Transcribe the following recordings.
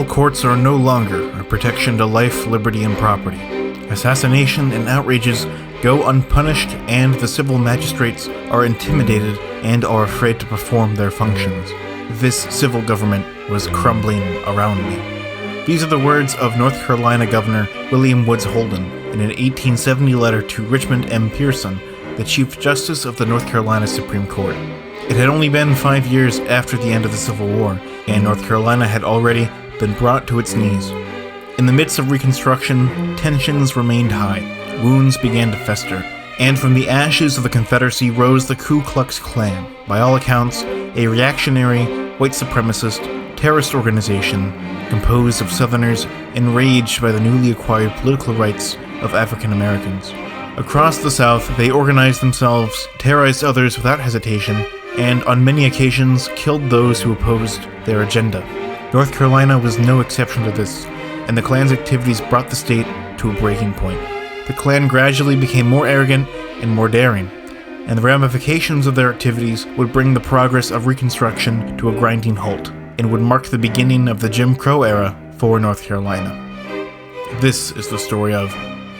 courts are no longer a protection to life, liberty, and property. Assassination and outrages go unpunished, and the civil magistrates are intimidated and are afraid to perform their functions. This civil government was crumbling around me. These are the words of North Carolina Governor William Woods Holden in an 1870 letter to Richmond M. Pearson, the Chief Justice of the North Carolina Supreme Court. It had only been 5 years after the end of the Civil War, and North Carolina had already been brought to its knees. In the midst of Reconstruction, tensions remained high, wounds began to fester, and from the ashes of the Confederacy rose the Ku Klux Klan, by all accounts, a reactionary, white supremacist, terrorist organization composed of Southerners enraged by the newly acquired political rights of African Americans. Across the South, they organized themselves, terrorized others without hesitation, and on many occasions killed those who opposed their agenda. North Carolina was no exception to this, and the Klan's activities brought the state to a breaking point. The Klan gradually became more arrogant and more daring, and the ramifications of their activities would bring the progress of Reconstruction to a grinding halt, and would mark the beginning of the Jim Crow era for North Carolina. This is the story of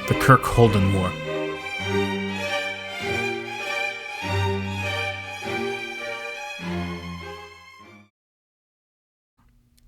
the Kirk-Holden War.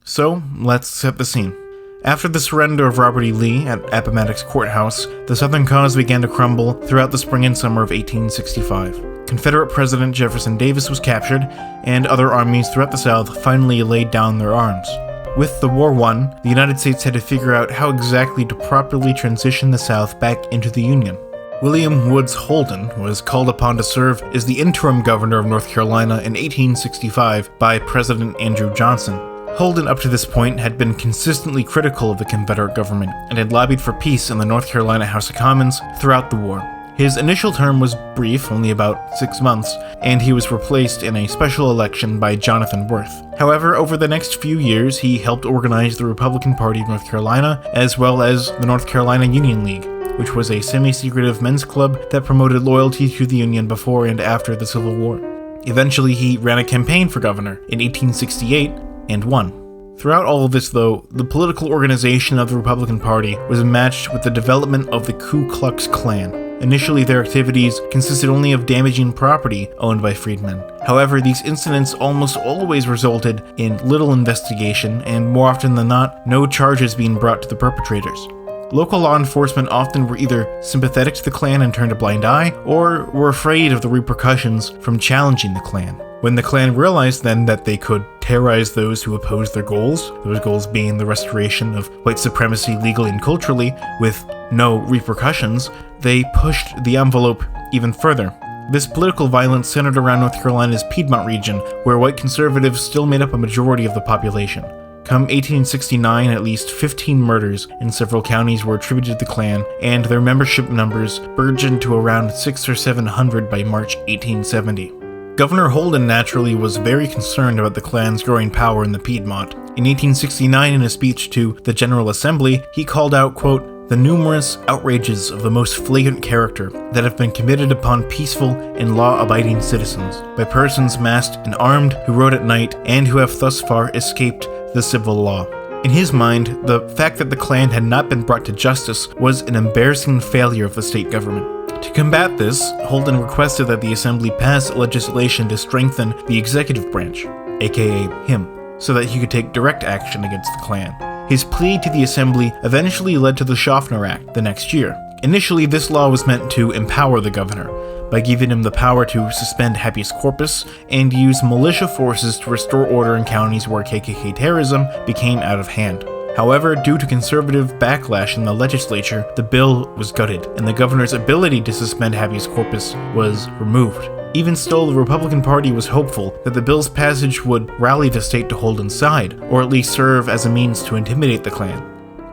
So, let's set the scene. After the surrender of Robert E. Lee at Appomattox Courthouse, the Southern cause began to crumble throughout the spring and summer of 1865. Confederate President Jefferson Davis was captured, and other armies throughout the South finally laid down their arms. With the war won, the United States had to figure out how exactly to properly transition the South back into the Union. William Woods Holden was called upon to serve as the interim governor of North Carolina in 1865 by President Andrew Johnson. Holden, up to this point, had been consistently critical of the Confederate government and had lobbied for peace in the North Carolina House of Commons throughout the war. His initial term was brief, only about 6 months, and he was replaced in a special election by Jonathan Worth. However, over the next few years, he helped organize the Republican Party of North Carolina, as well as the North Carolina Union League, which was a semi-secretive men's club that promoted loyalty to the Union before and after the Civil War. Eventually, he ran a campaign for governor in 1868, and won. Throughout all of this, though, the political organization of the Republican Party was matched with the development of the Ku Klux Klan. Initially, their activities consisted only of damaging property owned by freedmen. However, these incidents almost always resulted in little investigation, and more often than not, no charges being brought to the perpetrators. Local law enforcement often were either sympathetic to the Klan and turned a blind eye, or were afraid of the repercussions from challenging the Klan. When the Klan realized then that they could terrorize those who opposed their goals, those goals being the restoration of white supremacy legally and culturally, with no repercussions, they pushed the envelope even further. This political violence centered around North Carolina's Piedmont region, where white conservatives still made up a majority of the population. Come 1869, at least 15 murders in several counties were attributed to the Klan, and their membership numbers burgeoned to around 600 or 700 by March 1870. Governor Holden naturally was very concerned about the Klan's growing power in the Piedmont. In 1869, in a speech to the General Assembly, he called out, quote, "the numerous outrages of the most flagrant character that have been committed upon peaceful and law-abiding citizens by persons masked and armed who rode at night and who have thus far escaped the civil law." In his mind, the fact that the Klan had not been brought to justice was an embarrassing failure of the state government. To combat this, Holden requested that the Assembly pass legislation to strengthen the executive branch, aka him, so that he could take direct action against the Klan. His plea to the Assembly eventually led to the Schaffner Act the next year. Initially, this law was meant to empower the governor by giving him the power to suspend habeas corpus and use militia forces to restore order in counties where KKK terrorism became out of hand. However, due to conservative backlash in the legislature, the bill was gutted, and the governor's ability to suspend habeas corpus was removed. Even still, the Republican Party was hopeful that the bill's passage would rally the state to Holden's side, or at least serve as a means to intimidate the Klan.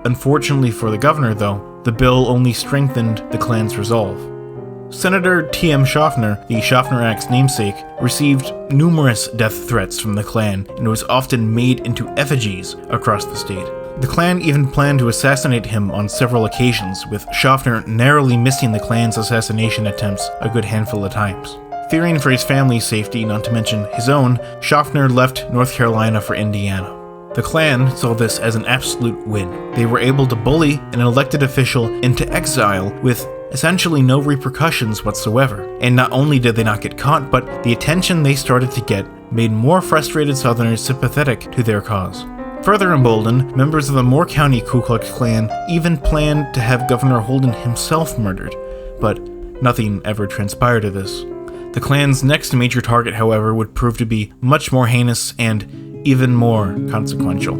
Unfortunately for the governor, though, the bill only strengthened the Klan's resolve. Senator T.M. Schaffner, the Schaffner Act's namesake, received numerous death threats from the Klan and was often made into effigies across the state. The Klan even planned to assassinate him on several occasions, with Schaffner narrowly missing the Klan's assassination attempts a good handful of times. Fearing for his family's safety, not to mention his own, Schaffner left North Carolina for Indiana. The Klan saw this as an absolute win. They were able to bully an elected official into exile with essentially no repercussions whatsoever. And not only did they not get caught, but the attention they started to get made more frustrated Southerners sympathetic to their cause. Further emboldened, members of the Moore County Ku Klux Klan even planned to have Governor Holden himself murdered, but nothing ever transpired of this. The Klan's next major target, however, would prove to be much more heinous and even more consequential.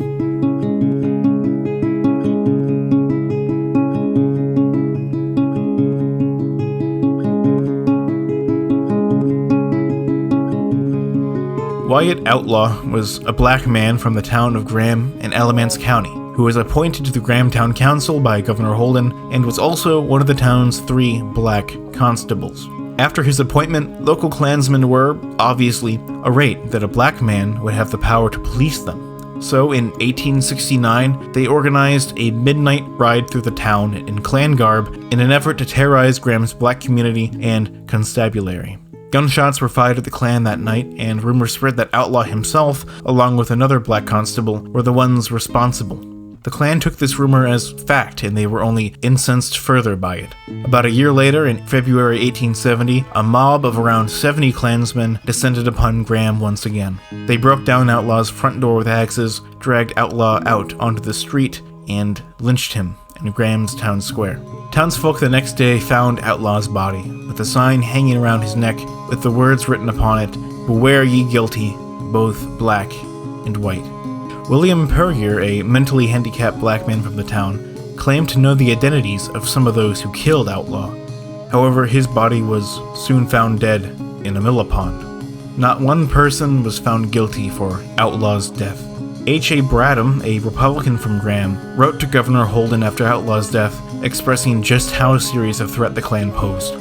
Wyatt Outlaw was a black man from the town of Graham in Alamance County, who was appointed to the Graham Town Council by Governor Holden and was also one of the town's 3 black constables. After his appointment, local Klansmen were, obviously, irate that a black man would have the power to police them. So in 1869, they organized a midnight ride through the town in Klan garb in an effort to terrorize Graham's black community and constabulary. Gunshots were fired at the Klan that night, and rumors spread that Outlaw himself, along with another black constable, were the ones responsible. The Klan took this rumor as fact, and they were only incensed further by it. About a year later, in February 1870, a mob of around 70 Klansmen descended upon Graham once again. They broke down Outlaw's front door with axes, dragged Outlaw out onto the street, and lynched him in Graham's town square. Townsfolk the next day found Outlaw's body, with a sign hanging around his neck with the words written upon it, "Beware ye guilty, both black and white." William Puryear, a mentally handicapped black man from the town, claimed to know the identities of some of those who killed Outlaw. However, his body was soon found dead in a millipond. Not one person was found guilty for Outlaw's death. H.A. Bradham, a Republican from Graham, wrote to Governor Holden after Outlaw's death, expressing just how serious a threat the Klan posed.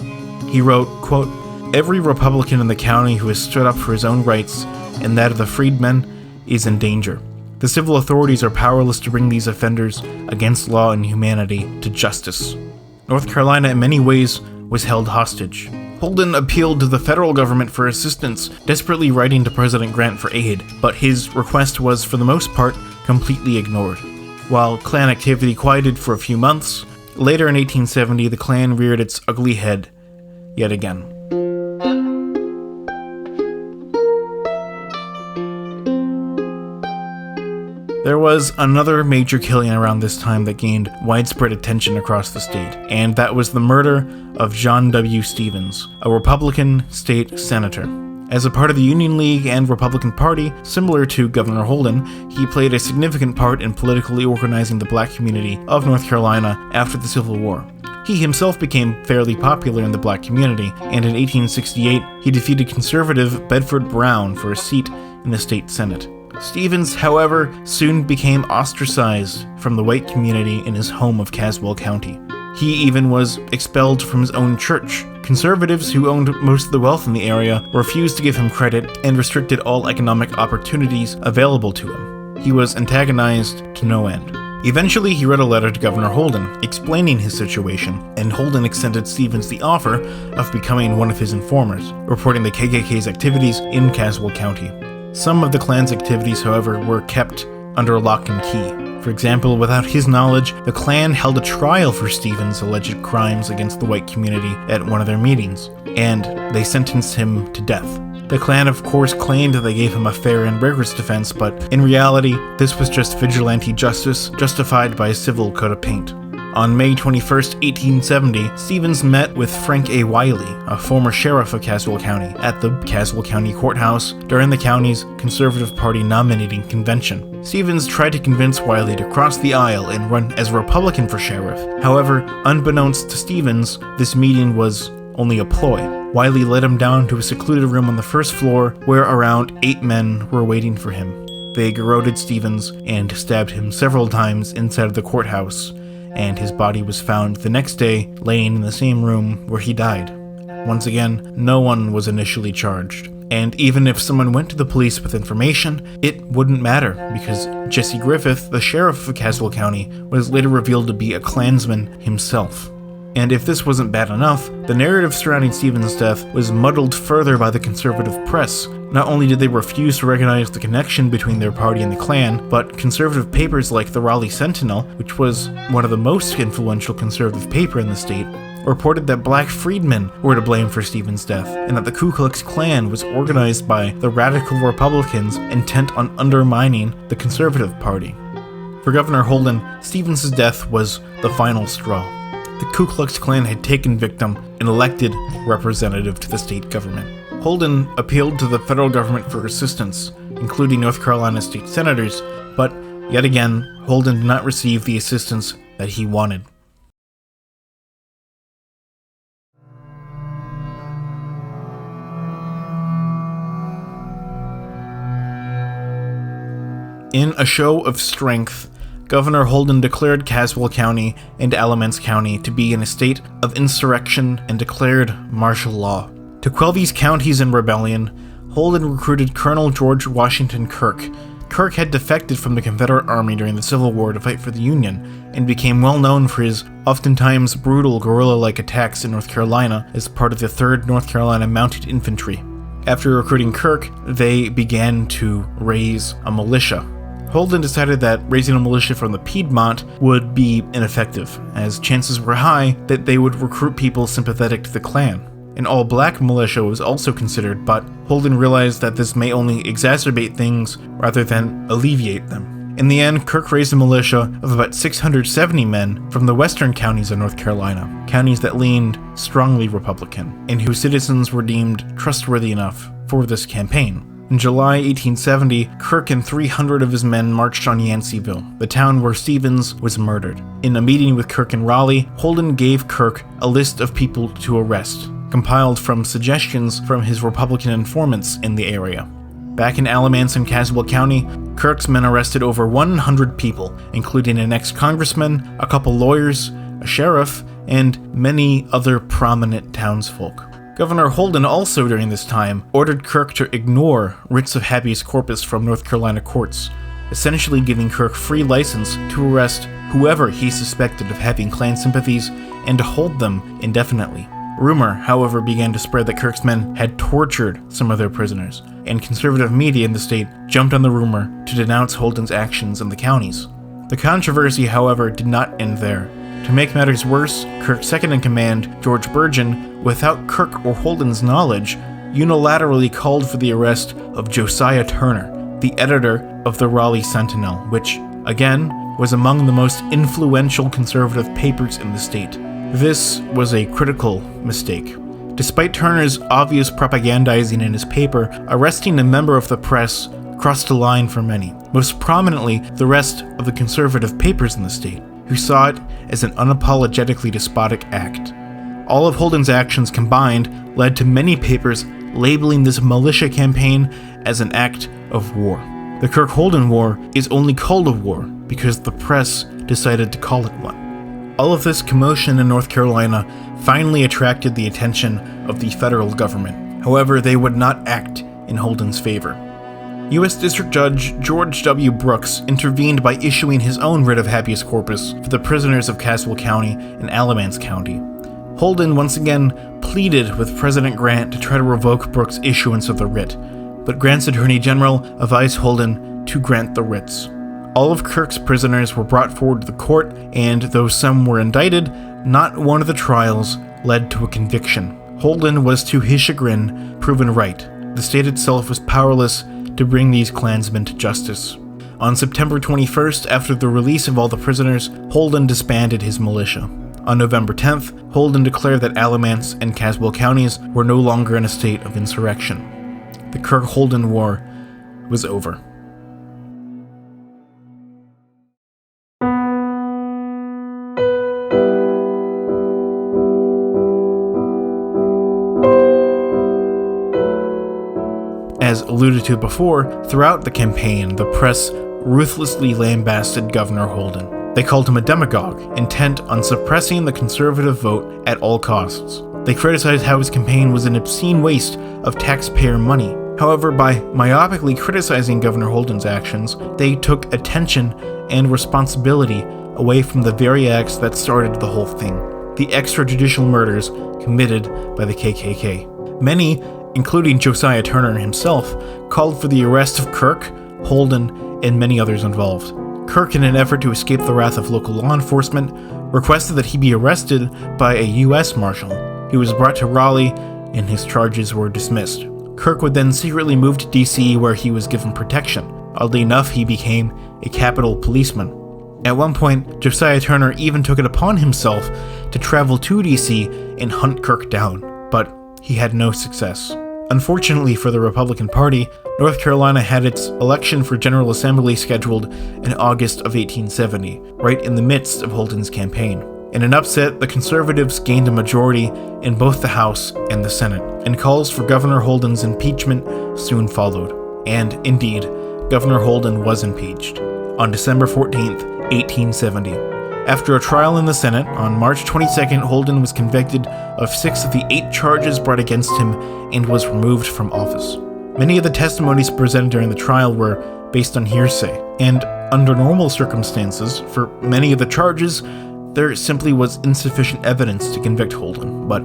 He wrote, quote, "Every Republican in the county who has stood up for his own rights and that of the freedmen is in danger. The civil authorities are powerless to bring these offenders against law and humanity to justice." North Carolina in many ways was held hostage. Holden appealed to the federal government for assistance, desperately writing to President Grant for aid, but his request was, for the most part, completely ignored. While Klan activity quieted for a few months, later in 1870 the Klan reared its ugly head yet again. There was another major killing around this time that gained widespread attention across the state, and that was the murder of John W. Stevens, a Republican state senator. As a part of the Union League and Republican Party, similar to Governor Holden, he played a significant part in politically organizing the black community of North Carolina after the Civil War. He himself became fairly popular in the black community, and in 1868 he defeated conservative Bedford Brown for a seat in the state Senate. Stevens, however, soon became ostracized from the white community in his home of Caswell County. He even was expelled from his own church. Conservatives who owned most of the wealth in the area refused to give him credit and restricted all economic opportunities available to him. He was antagonized to no end. Eventually, he wrote a letter to Governor Holden explaining his situation, and Holden extended Stevens the offer of becoming one of his informers, reporting the KKK's activities in Caswell County. Some of the Klan's activities, however, were kept under lock and key. For example, without his knowledge, the Klan held a trial for Stevens' alleged crimes against the white community at one of their meetings, and they sentenced him to death. The Klan, of course, claimed that they gave him a fair and rigorous defense, but in reality, this was just vigilante justice justified by a civil coat of paint. On May 21, 1870, Stevens met with Frank A. Wiley, a former sheriff of Caswell County, at the Caswell County Courthouse during the county's Conservative Party nominating convention. Stevens tried to convince Wiley to cross the aisle and run as a Republican for sheriff. However, unbeknownst to Stevens, this meeting was only a ploy. Wiley led him down to a secluded room on the first floor where around 8 men were waiting for him. They garroted Stevens and stabbed him several times inside of the courthouse, and his body was found the next day laying in the same room where he died. Once again, no one was initially charged. And even if someone went to the police with information, it wouldn't matter, because Jesse Griffith, the sheriff of Caswell County, was later revealed to be a Klansman himself. And if this wasn't bad enough, the narrative surrounding Stephen's death was muddled further by the conservative press. Not only did they refuse to recognize the connection between their party and the Klan, but conservative papers like the Raleigh Sentinel, which was one of the most influential conservative paper in the state, reported that black freedmen were to blame for Stephen's death, and that the Ku Klux Klan was organized by the radical Republicans intent on undermining the conservative party. For Governor Holden, Stevens' death was the final straw. The Ku Klux Klan had taken victim and elected representative to the state government. Holden appealed to the federal government for assistance, including North Carolina state senators, but yet again, Holden did not receive the assistance that he wanted. In a show of strength, Governor Holden declared Caswell County and Alamance County to be in a state of insurrection and declared martial law. To quell these counties in rebellion, Holden recruited Colonel George Washington Kirk. Kirk had defected from the Confederate Army during the Civil War to fight for the Union, and became well known for his oftentimes brutal guerrilla-like attacks in North Carolina as part of the 3rd North Carolina Mounted Infantry. After recruiting Kirk, they began to raise a militia. Holden decided that raising a militia from the Piedmont would be ineffective, as chances were high that they would recruit people sympathetic to the Klan. An all-black militia was also considered, but Holden realized that this may only exacerbate things rather than alleviate them. In the end, Kirk raised a militia of about 670 men from the western counties of North Carolina, counties that leaned strongly Republican, and whose citizens were deemed trustworthy enough for this campaign. In July 1870, Kirk and 300 of his men marched on Yanceyville, the town where Stevens was murdered. In a meeting with Kirk in Raleigh, Holden gave Kirk a list of people to arrest, compiled from suggestions from his Republican informants in the area. Back in Alamance and Caswell County, Kirk's men arrested over 100 people, including an ex-congressman, a couple lawyers, a sheriff, and many other prominent townsfolk. Governor Holden also during this time ordered Kirk to ignore writs of habeas corpus from North Carolina courts, essentially giving Kirk free license to arrest whoever he suspected of having Klan sympathies and to hold them indefinitely. Rumor, however, began to spread that Kirk's men had tortured some of their prisoners, and conservative media in the state jumped on the rumor to denounce Holden's actions in the counties. The controversy, however, did not end there. To make matters worse, Kirk's second-in-command, George Burgin, without Kirk or Holden's knowledge, unilaterally called for the arrest of Josiah Turner, the editor of the Raleigh Sentinel, which, again, was among the most influential conservative papers in the state. This was a critical mistake. Despite Turner's obvious propagandizing in his paper, arresting a member of the press crossed a line for many, most prominently the rest of the conservative papers in the state, who saw it as an unapologetically despotic act. All of Holden's actions combined led to many papers labeling this militia campaign as an act of war. The Kirk-Holden War is only called a war because the press decided to call it one. All of this commotion in North Carolina finally attracted the attention of the federal government. However, they would not act in Holden's favor. U.S. District Judge George W. Brooks intervened by issuing his own writ of habeas corpus for the prisoners of Caswell County and Alamance County. Holden once again pleaded with President Grant to try to revoke Brooks' issuance of the writ, but Grant's Attorney General advised Holden to grant the writs. All of Kirk's prisoners were brought forward to the court, and though some were indicted, not one of the trials led to a conviction. Holden was, to his chagrin, proven right. The state itself was powerless to bring these Klansmen to justice. On September 21st, after the release of all the prisoners, Holden disbanded his militia. On November 10th, Holden declared that Alamance and Caswell counties were no longer in a state of insurrection. The Kirk-Holden War was over. As alluded to before, throughout the campaign, the press ruthlessly lambasted Governor Holden. They called him a demagogue, intent on suppressing the conservative vote at all costs. They criticized how his campaign was an obscene waste of taxpayer money. However, by myopically criticizing Governor Holden's actions, they took attention and responsibility away from the very acts that started the whole thing. the extrajudicial murders committed by the KKK. Many, including Josiah Turner himself, called for the arrest of Kirk, Holden, and many others involved. Kirk, in an effort to escape the wrath of local law enforcement, requested that he be arrested by a U.S. Marshal. He was brought to Raleigh, and his charges were dismissed. Kirk would then secretly move to D.C., where he was given protection. Oddly enough, he became a Capitol policeman. At one point, Josiah Turner even took it upon himself to travel to D.C. and hunt Kirk down, but he had no success. Unfortunately for the Republican Party, North Carolina had its election for General Assembly scheduled in August of 1870, right in the midst of Holden's campaign. In an upset, the Conservatives gained a majority in both the House and the Senate, and calls for Governor Holden's impeachment soon followed. And, indeed, Governor Holden was impeached on December 14th, 1870. After a trial in the Senate, on March 22nd, Holden was convicted of 6 of the 8 charges brought against him and was removed from office. Many of the testimonies presented during the trial were based on hearsay, and under normal circumstances, for many of the charges, there simply was insufficient evidence to convict Holden, but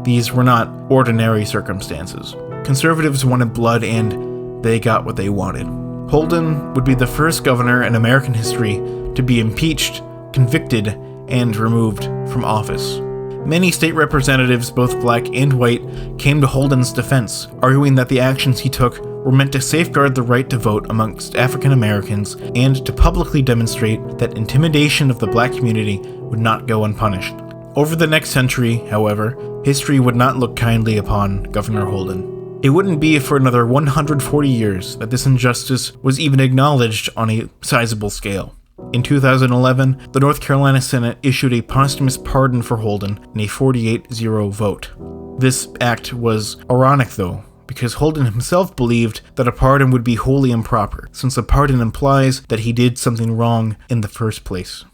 these were not ordinary circumstances. Conservatives wanted blood, and they got what they wanted. Holden would be the first governor in American history to be impeached, convicted, and removed from office. Many state representatives, both black and white, came to Holden's defense, arguing that the actions he took were meant to safeguard the right to vote amongst African Americans and to publicly demonstrate that intimidation of the black community would not go unpunished. Over the next century, however, history would not look kindly upon Governor Holden. It wouldn't be for another 140 years that this injustice was even acknowledged on a sizable scale. In 2011, the North Carolina Senate issued a posthumous pardon for Holden in a 48-0 vote. This act was ironic, though, because Holden himself believed that a pardon would be wholly improper, since a pardon implies that he did something wrong in the first place.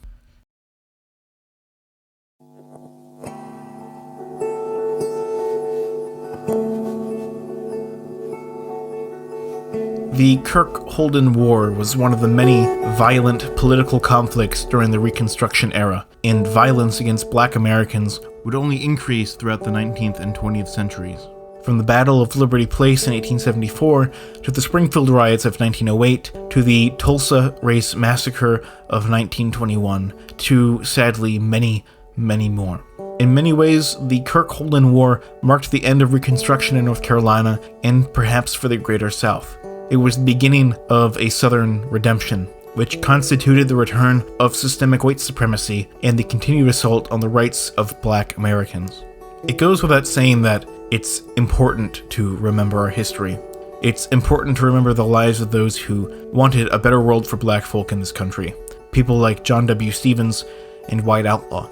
The Kirk-Holden War was one of the many violent political conflicts during the Reconstruction era, and violence against black Americans would only increase throughout the 19th and 20th centuries. From the Battle of Liberty Place in 1874, to the Springfield riots of 1908, to the Tulsa Race Massacre of 1921, to, sadly, many, many more. In many ways, the Kirk-Holden War marked the end of Reconstruction in North Carolina, and perhaps for the Greater South. It was the beginning of a Southern redemption, which constituted the return of systemic white supremacy and the continued assault on the rights of black Americans. It goes without saying that it's important to remember our history. It's important to remember the lives of those who wanted a better world for black folk in this country. People like John W. Stevens and Wyatt Outlaw.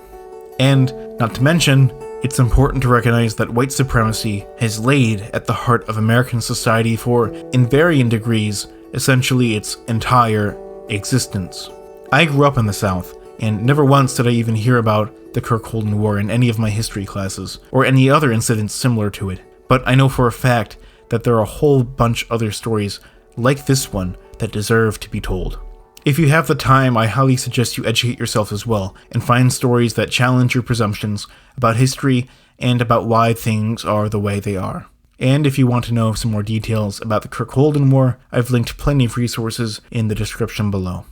And, not to mention, it's important to recognize that white supremacy has laid at the heart of American society for, in varying degrees, essentially its entire existence. I grew up in the South, and never once did I even hear about the Kirk-Holden War in any of my history classes, or any other incidents similar to it. But I know for a fact that there are a whole bunch other stories like this one that deserve to be told. If you have the time, I highly suggest you educate yourself as well, and find stories that challenge your presumptions about history and about why things are the way they are. And if you want to know some more details about the Kirk-Holden War, I've linked plenty of resources in the description below.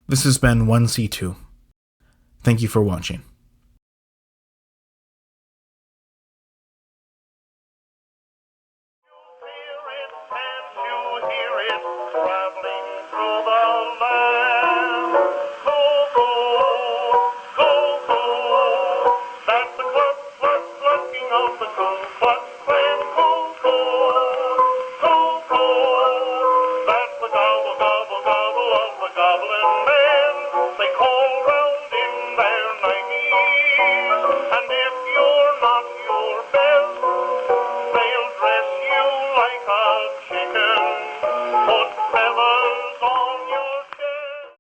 This has been 1C2. Thank you for watching. Traveling through the land.